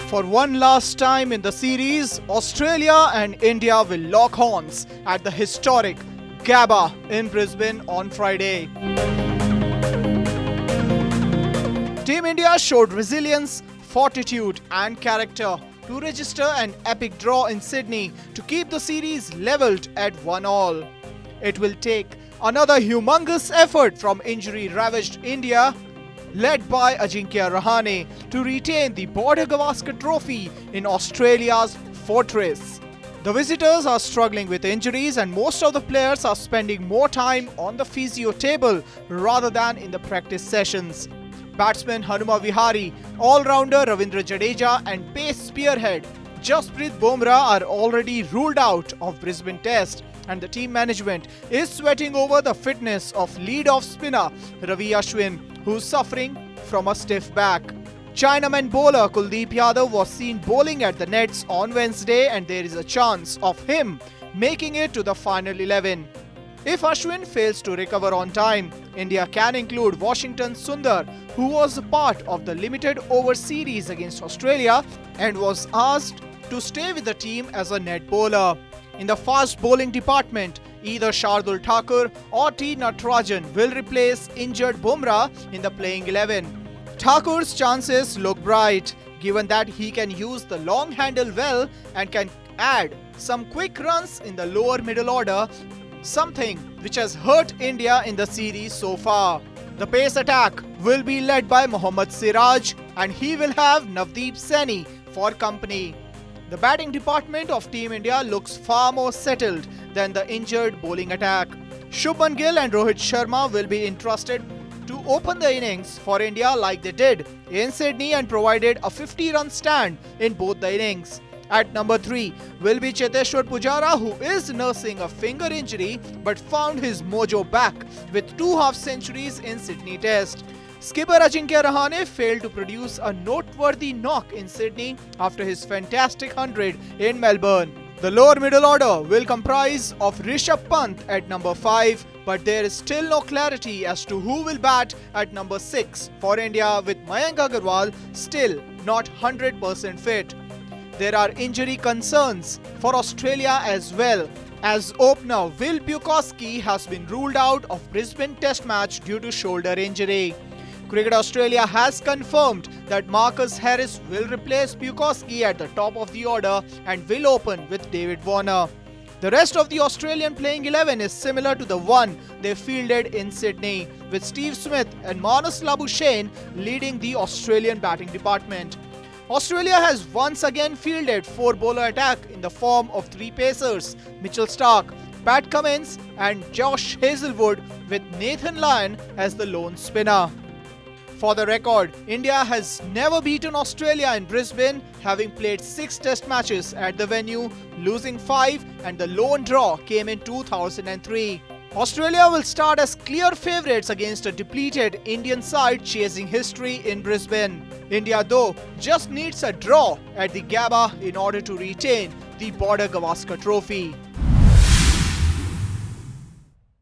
For one last time in the series, Australia and India will lock horns at the historic Gabba in Brisbane on Friday. Team India showed resilience, fortitude and character to register an epic draw in Sydney to keep the series levelled at 1-1. It will take another humongous effort from injury-ravaged India, led by Ajinkya Rahane, to retain the Border Gavaskar Trophy in Australia's fortress. The visitors are struggling with injuries and most of the players are spending more time on the physio table rather than in the practice sessions. Batsman Hanuma Vihari, all-rounder Ravindra Jadeja and pace spearhead Jasprit Bumrah are already ruled out of Brisbane Test, and the team management is sweating over the fitness of lead-off spinner Ravi Ashwin, who's suffering from a stiff back. Chinaman bowler Kuldeep Yadav was seen bowling at the nets on Wednesday, and there is a chance of him making it to the final 11. If Ashwin fails to recover on time, India can include Washington Sundar, who was a part of the limited over series against Australia and was asked to stay with the team as a net bowler. In the fast bowling department, either Shardul Thakur or T. Natarajan will replace injured Bumrah in the playing 11. Thakur's chances look bright, given that he can use the long handle well and can add some quick runs in the lower middle order, something which has hurt India in the series so far. The pace attack will be led by Mohammad Siraj, and he will have Navdeep Saini for company. The batting department of Team India looks far more settled than the injured bowling attack. Shubman Gill and Rohit Sharma will be entrusted to open the innings for India like they did in Sydney and provided a 50-run stand in both the innings. At number 3 will be Cheteshwar Pujara, who is nursing a finger injury but found his mojo back with 2 half-centuries in Sydney Test. Skipper Ajinkya Rahane failed to produce a noteworthy knock in Sydney after his fantastic 100 in Melbourne. The lower middle order will comprise of Rishabh Pant at number 5, but there is still no clarity as to who will bat at number 6 for India, with Mayank Agarwal still not 100% fit. There are injury concerns for Australia as well, as opener Will Pucovski has been ruled out of Brisbane Test match due to shoulder injury. Cricket Australia has confirmed that Marcus Harris will replace Pucovski at the top of the order and will open with David Warner. The rest of the Australian playing 11 is similar to the one they fielded in Sydney, with Steve Smith and Marnus Labuschagne leading the Australian batting department. Australia has once again fielded 4-bowler attack in the form of 3 pacers, Mitchell Starc, Pat Cummins and Josh Hazlewood, with Nathan Lyon as the lone spinner. For the record, India has never beaten Australia in Brisbane, having played 6 test matches at the venue, losing 5, and the lone draw came in 2003. Australia will start as clear favourites against a depleted Indian side chasing history in Brisbane. India, though, just needs a draw at the Gabba in order to retain the Border Gavaskar Trophy.